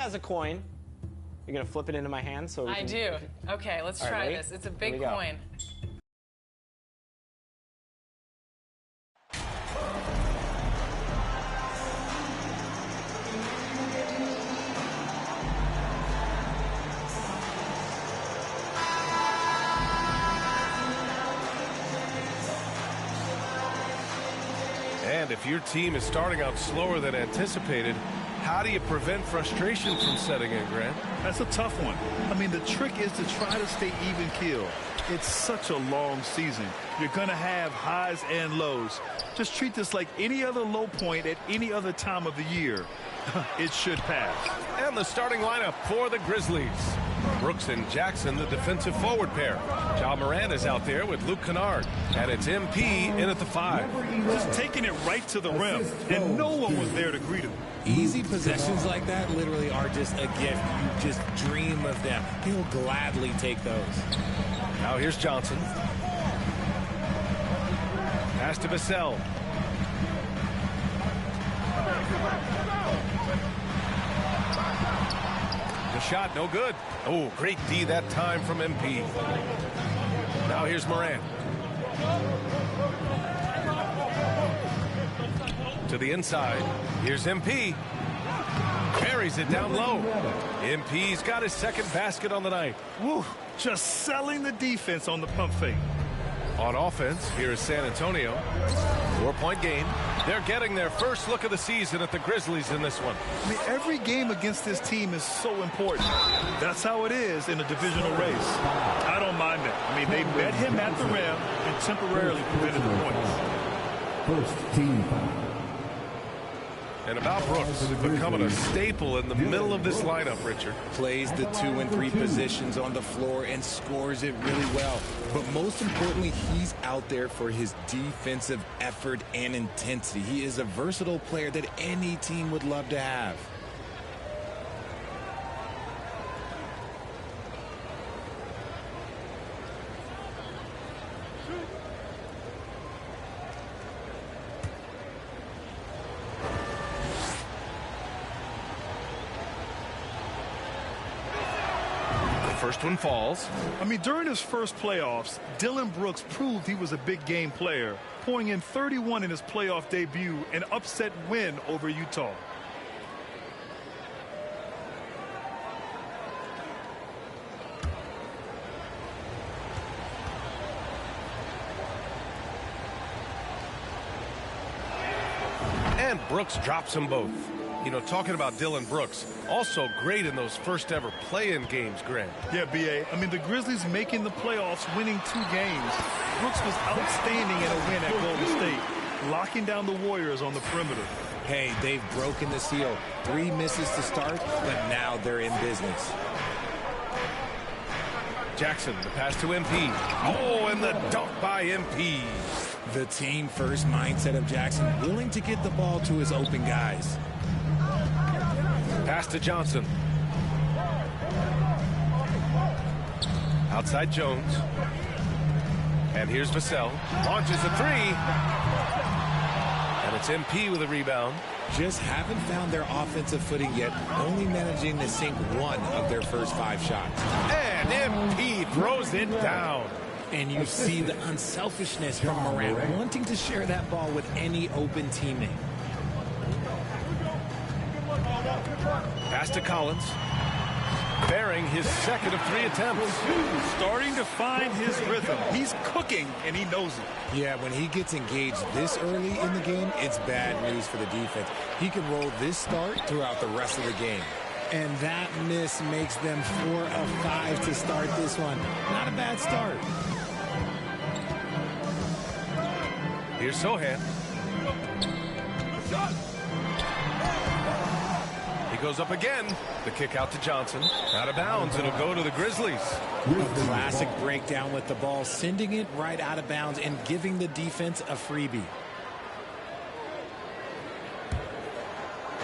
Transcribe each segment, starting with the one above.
Has a coin. You're gonna flip it into my hand, so I do. Okay, let's try this. It's a big coin. And if your team is starting out slower than anticipated, how do you prevent frustration from setting in, Grant? That's a tough one. I mean, the trick is to try to stay even keel. It's such a long season. You're going to have highs and lows. Just treat this like any other low point at any other time of the year. It should pass. And the starting lineup for the Grizzlies. Brooks and Jackson, the defensive forward pair. Ja Morant is out there with Luke Kennard. And it's MP in at the 5. Just taking it right to the rim, and no one was there to greet him. Easy possessions like that literally are just a gift. You just dream of them. He'll gladly take those. Now here's Johnson. Pass to Vassell. The shot, no good. Oh, great D that time from MP. Now here's Morant. To the inside. Here's MP. Carries it down low. MP's got his second basket on the night. Woo, just selling the defense on the pump fake. On offense, here is San Antonio. 4-point game. They're getting their first look of the season at the Grizzlies in this one. I mean, every game against this team is so important. That's how it is in a divisional race. I don't mind that. I mean, they met him at the rim and temporarily prevented the points. First team foul. And about Brooks becoming a staple in the middle of this lineup, Richard. Plays the 2 and 3 positions on the floor and scores it really well. But most importantly, he's out there for his defensive effort and intensity. He is a versatile player that any team would love to have. First one falls. I mean, during his first playoffs, Dillon Brooks proved he was a big game player, pouring in 31 in his playoff debut, an upset win over Utah. And Brooks drops them both. You know, talking about Dillon Brooks, also great in those first ever play-in games, Grant. Yeah, B.A. I mean, the Grizzlies making the playoffs, winning 2 games. Brooks was outstanding in a win at Golden State, locking down the Warriors on the perimeter. Hey, they've broken the seal. 3 misses to start, but now they're in business. Jackson, the pass to MP. Oh, and the dunk by MP. The team-first mindset of Jackson, willing to get the ball to his open guys. Pass to Johnson. Outside Jones. And here's Vassell. Launches a 3. And it's MP with a rebound. Just haven't found their offensive footing yet, only managing to sink 1 of their first 5 shots. And MP throws it down. And you see the unselfishness from Morant, wanting to share that ball with any open teammate. Pass to Collins. Bearing his second of 3 attempts. Starting to find his rhythm. He's cooking, and he knows it. Yeah, when he gets engaged this early in the game, it's bad news for the defense. He can roll this start throughout the rest of the game. And that miss makes them 4 of 5 to start this one. Not a bad start. Here's Sohan. He goes up again. The kick out to Johnson. Out of bounds. It'll go to the Grizzlies. A classic breakdown with the ball, sending it right out of bounds and giving the defense a freebie.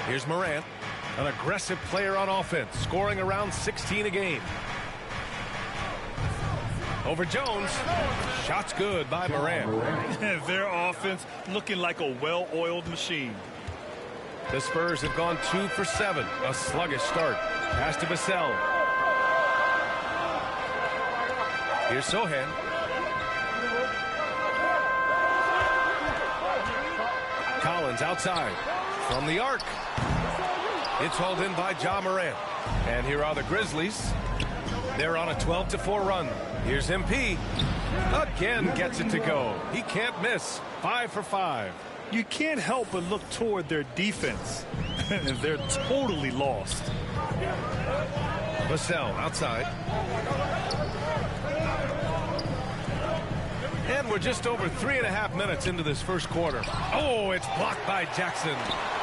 Here's Morant, an aggressive player on offense, scoring around 16 a game. Over Jones. Shots good by Morant. Their offense looking like a well-oiled machine. The Spurs have gone 2 for 7. A sluggish start. Pass to Vassell. Here's Sohan. Collins outside. From the arc. It's hauled in by Ja Morant. And here are the Grizzlies. They're on a 12-4 run. Here's MP. Again gets it to go. He can't miss. 5 for 5. You can't help but look toward their defense. They're totally lost. Vassell outside. And we're just over 3.5 minutes into this first quarter. Oh, it's blocked by Jackson.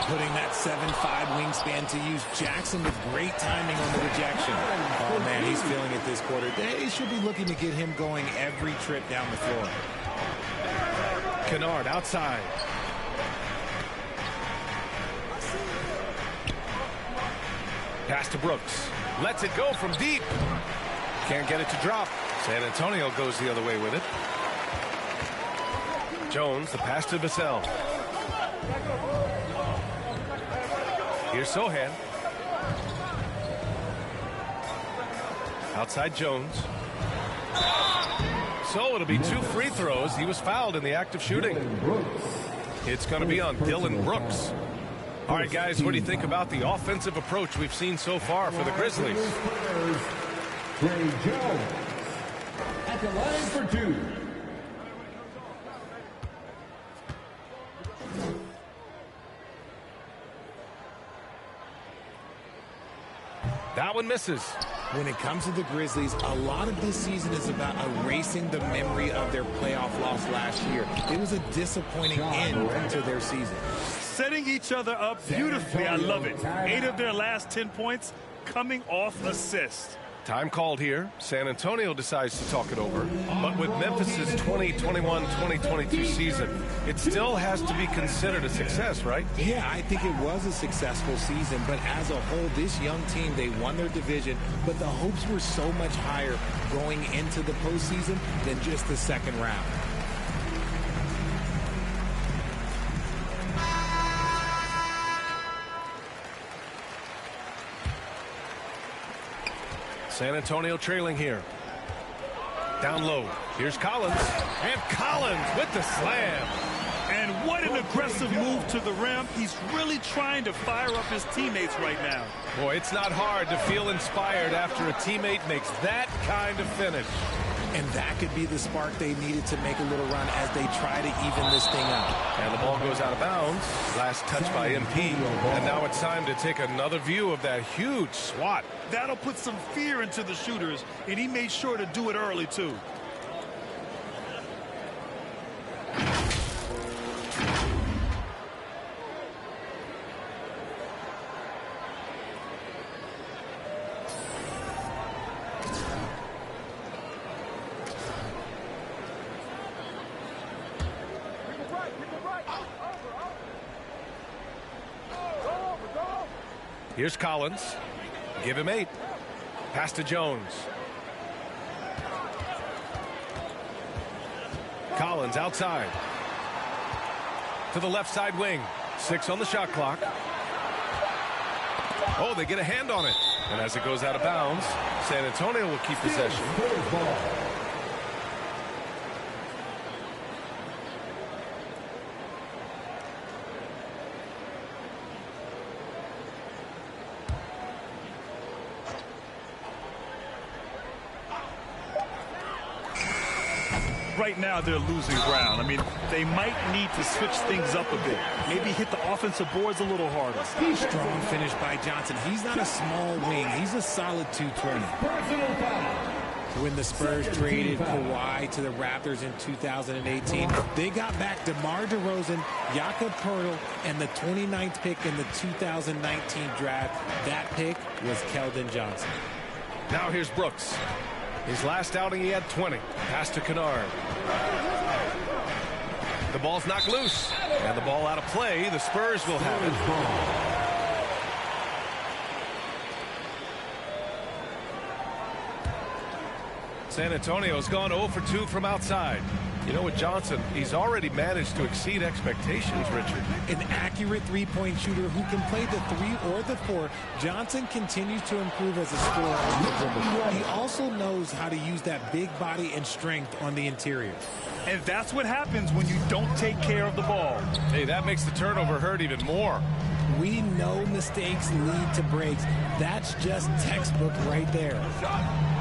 Putting that 7'5" wingspan to use. Jackson with great timing on the rejection. Oh, man, he's feeling it this quarter. They should be looking to get him going every trip down the floor. Kennard outside. Pass to Brooks. Lets it go from deep. Can't get it to drop. San Antonio goes the other way with it. Jones, the pass to Vassell. Here's Sohan. Outside Jones. So it'll be 2 free throws. He was fouled in the act of shooting. It's going to be on Dillon Brooks. All right, guys, what do you think about the offensive approach we've seen so far for the Grizzlies? Trey Jones at the line for 2. That one misses. When it comes to the Grizzlies, a lot of this season is about erasing the memory of their playoff loss last year. It was a disappointing end to their season. Setting each other up beautifully. I love it. 8 of their last 10 points coming off assists. Time called here. San Antonio decides to talk it over. But with Memphis's 2021-2022 season, it still has to be considered a success, right? Yeah, I think it was a successful season. But as a whole, this young team, they won their division. But the hopes were so much higher going into the postseason than just the second round. San Antonio trailing here. Down low. Here's Collins. And Collins with the slam. And what an aggressive move to the rim. He's really trying to fire up his teammates right now. Boy, it's not hard to feel inspired after a teammate makes that kind of finish. And that could be the spark they needed to make a little run as they try to even this thing out. And the ball goes out of bounds. Last touch by MP. And now it's time to take another view of that huge swat. That'll put some fear into the shooters, and he made sure to do it early, too. Here's Collins. Give him 8. Pass to Jones. Collins outside. To the left side wing. 6 on the shot clock. Oh, they get a hand on it. And as it goes out of bounds, San Antonio will keep possession. Right now, they're losing ground. I mean, they might need to switch things up a bit. Maybe hit the offensive boards a little harder. Strong finish by Johnson. He's not a small wing. He's a solid 220. When the Spurs traded Kawhi to the Raptors in 2018, they got back DeMar DeRozan, Jakob Poeltl, and the 29th pick in the 2019 draft. That pick was Keldon Johnson. Now here's Brooks. His last outing, he had 20. Pass to Kennard. The ball's knocked loose. And the ball out of play. The Spurs will have it. San Antonio's gone 0 for 2 from outside. You know, with Johnson, he's already managed to exceed expectations, Richard. An accurate three-point shooter who can play the 3 or the 4. Johnson continues to improve as a scorer. He also knows how to use that big body and strength on the interior. And that's what happens when you don't take care of the ball. Hey, that makes the turnover hurt even more. We know mistakes lead to breaks. That's just textbook right there.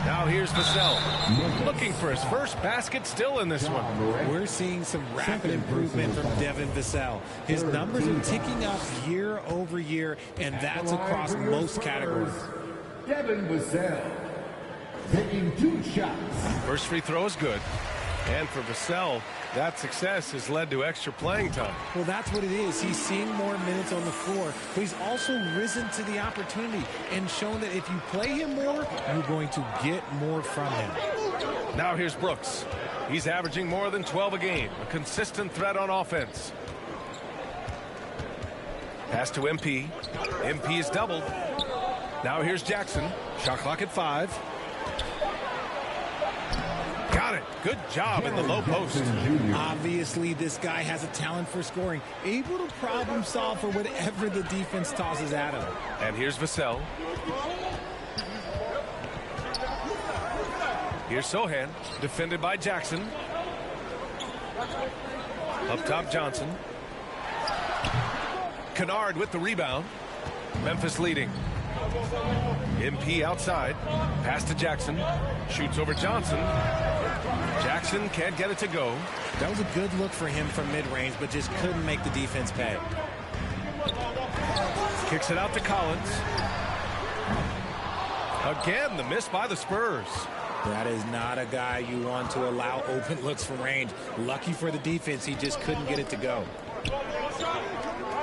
Now here's Vassell, looking for his first basket still in this one. We're seeing some rapid improvement from Devin Vassell. His numbers are ticking up year over year, and that's across most categories. Devin Vassell taking 2 shots. First free throw is good. And for Vassell, that success has led to extra playing time. Well, that's what it is. He's seeing more minutes on the floor, but he's also risen to the opportunity and shown that if you play him more, you're going to get more from him. Now here's Brooks. He's averaging more than 12 a game, a consistent threat on offense. Pass to MP. MP is doubled. Now here's Jackson. Shot clock at 5. Got it. Good job in the low post. Obviously, this guy has a talent for scoring, able to problem solve for whatever the defense tosses at him. And here's Vassell. Here's Sohan, defended by Jackson. Up top, Johnson. Kennard with the rebound. Memphis leading. MP outside. Pass to Jackson. Shoots over Johnson. Jackson can't get it to go. That was a good look for him from mid-range, but just couldn't make the defense pay. Kicks it out to Collins. Again, the miss by the Spurs. That is not a guy you want to allow open looks from range. Lucky for the defense, he just couldn't get it to go.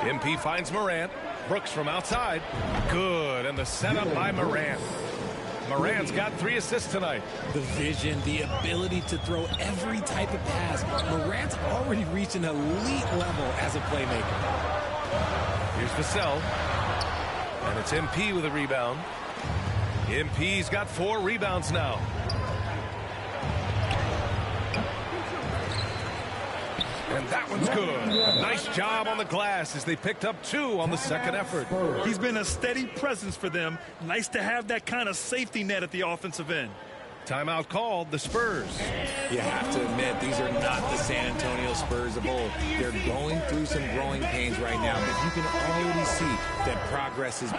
MP finds Morant. Brooks from outside. Good, and the setup by Morant. Morant's got 3 assists tonight. The vision, the ability to throw every type of pass. Morant's already reached an elite level as a playmaker. Here's Vassell. And it's MP with a rebound. MP's got 4 rebounds now. And that one's good. Nice job on the glass as they picked up 2 on the second effort. He's been a steady presence for them. Nice to have that kind of safety net at the offensive end. Timeout called, the Spurs. You have to admit, these are not the San Antonio Spurs of old. They're going through some growing pains right now, but you can already see that progress is...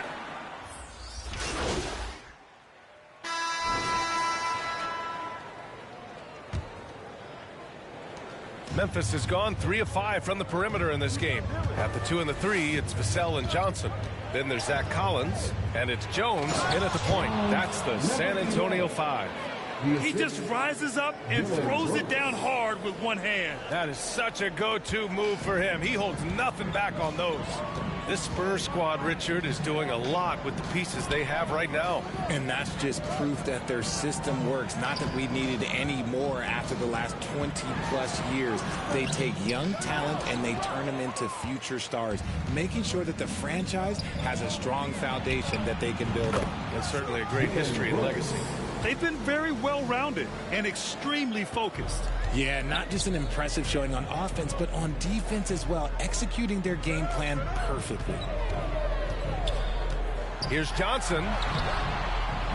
Memphis has gone 3 of 5 from the perimeter in this game. At the 2 and the 3, it's Vassell and Johnson. Then there's Zach Collins, and it's Jones in at the point. That's the San Antonio 5. He just rises up and throws it down hard with one hand. That is such a go-to move for him. He holds nothing back on those. This Spurs squad, Richard, is doing a lot with the pieces they have right now. And that's just proof that their system works. Not that we needed any more after the last 20-plus years. They take young talent and they turn them into future stars, making sure that the franchise has a strong foundation that they can build on. That's certainly a great history and legacy. They've been very well-rounded and extremely focused. Yeah, not just an impressive showing on offense, but on defense as well, executing their game plan perfectly. Here's Johnson.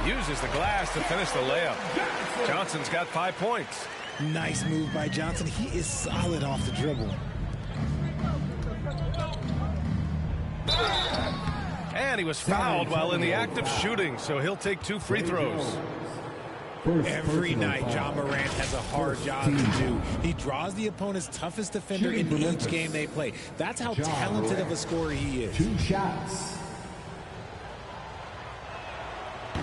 Uses the glass to finish the layup. Johnson's got 5 points. Nice move by Johnson. He is solid off the dribble. And he was fouled while in the act of shooting, so he'll take 2 free throws. Every night, Ja Morant has a hard job to do. He draws the opponent's toughest defender in each game they play. That's how talented of a scorer he is. 2 shots.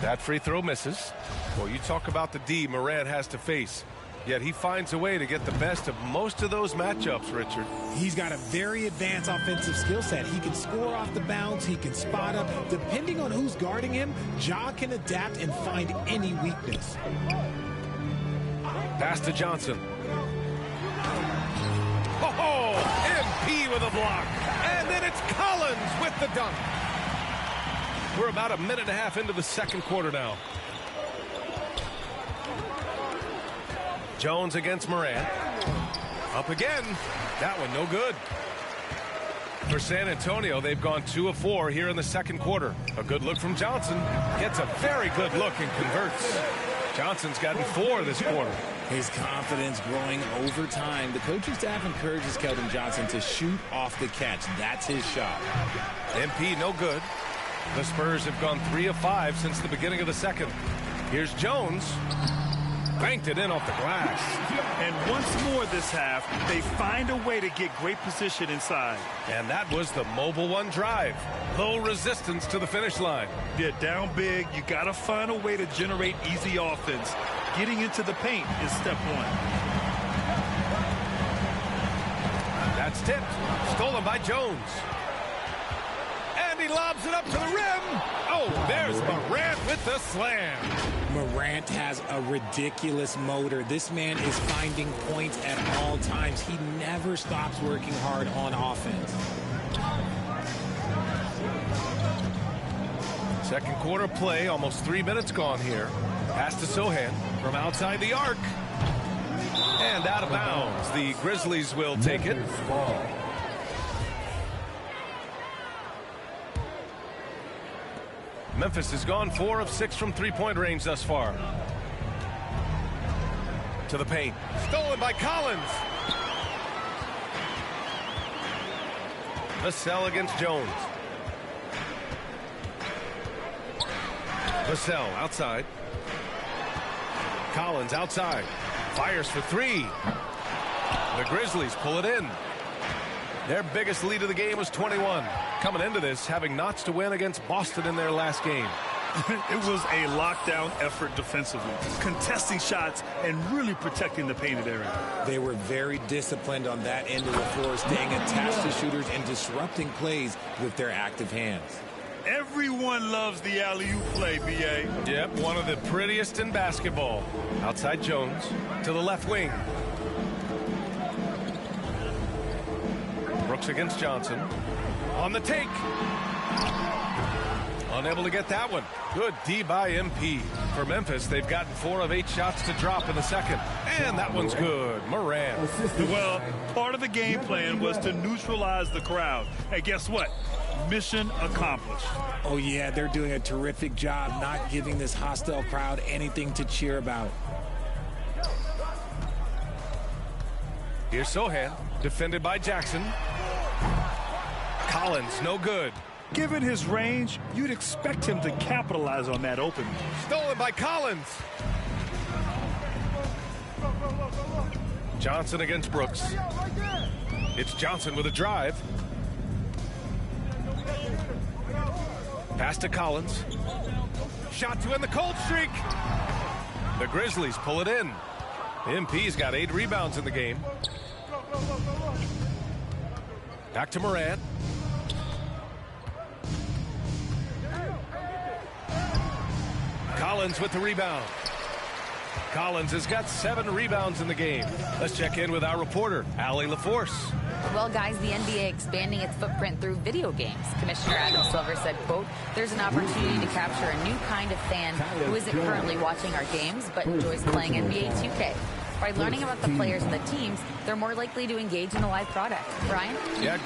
That free throw misses. Well, you talk about the D Morant has to face. Yet he finds a way to get the best of most of those matchups, Richard. He's got a very advanced offensive skill set. He can score off the bounce. He can spot up. Depending on who's guarding him, Ja can adapt and find any weakness. Pass to Johnson. Oh, MP with a block. And then it's Collins with the dunk. We're about a minute and a half into the second quarter now. Jones against Morant. Up again. That one no good. For San Antonio, they've gone 2 of 4 here in the second quarter. A good look from Johnson. Gets a very good look and converts. Johnson's gotten 4 this quarter. His confidence growing over time. The coaching staff encourages Keldon Johnson to shoot off the catch. That's his shot. MP no good. The Spurs have gone 3 of 5 since the beginning of the second. Here's Jones. Banked it in off the glass. And once more this half, they find a way to get great position inside. And that was the Mobile One drive. Low resistance to the finish line. Yeah, down big. You got to find a way to generate easy offense. Getting into the paint is step one. That's tipped. Stolen by Jones. And he lobs it up to the rim. Oh, there's Morant with the slam. Morant has a ridiculous motor. This man is finding points at all times. He never stops working hard on offense. Second quarter play, almost 3 minutes gone here. Pass to Sohan from outside the arc. And out of bounds. The Grizzlies will take it. Memphis has gone 4 of 6 from three-point range thus far. To the paint. Stolen by Collins. Vassell against Jones. Vassell outside. Collins outside. Fires for 3. The Grizzlies pull it in. Their biggest lead of the game was 21. Coming into this, having knots to win against Boston in their last game. It was a lockdown effort defensively, contesting shots and really protecting the painted area. They were very disciplined on that end of the floor, staying attached to shooters and disrupting plays with their active hands. Everyone loves the alley-oop play, B.A. Yep, one of the prettiest in basketball. Outside Jones to the left wing. Brooks against Johnson. On the take. Unable to get that one. Good D by MP. For Memphis, they've gotten 4 of 8 shots to drop in the second. And that one's good. Morant. Well, part of the game plan was to neutralize the crowd. Hey, guess what? Mission accomplished. Oh, yeah, they're doing a terrific job not giving this hostile crowd anything to cheer about. Here's Sohan, defended by Jackson. Collins, no good. Given his range, you'd expect him to capitalize on that opening. Stolen by Collins. Johnson against Brooks. It's Johnson with a drive. Pass to Collins. Shot to end the cold streak. The Grizzlies pull it in. MP's got 8 rebounds in the game. Back to Morant. Collins with the rebound. Collins has got 7 rebounds in the game. Let's check in with our reporter, Allie LaForce. Well, guys, the NBA expanding its footprint through video games. Commissioner Adam Silver said, quote, there's an opportunity to capture a new kind of fan who isn't currently watching our games but enjoys playing NBA 2K. By learning about the players and the teams, they're more likely to engage in the live product. Brian? Yeah.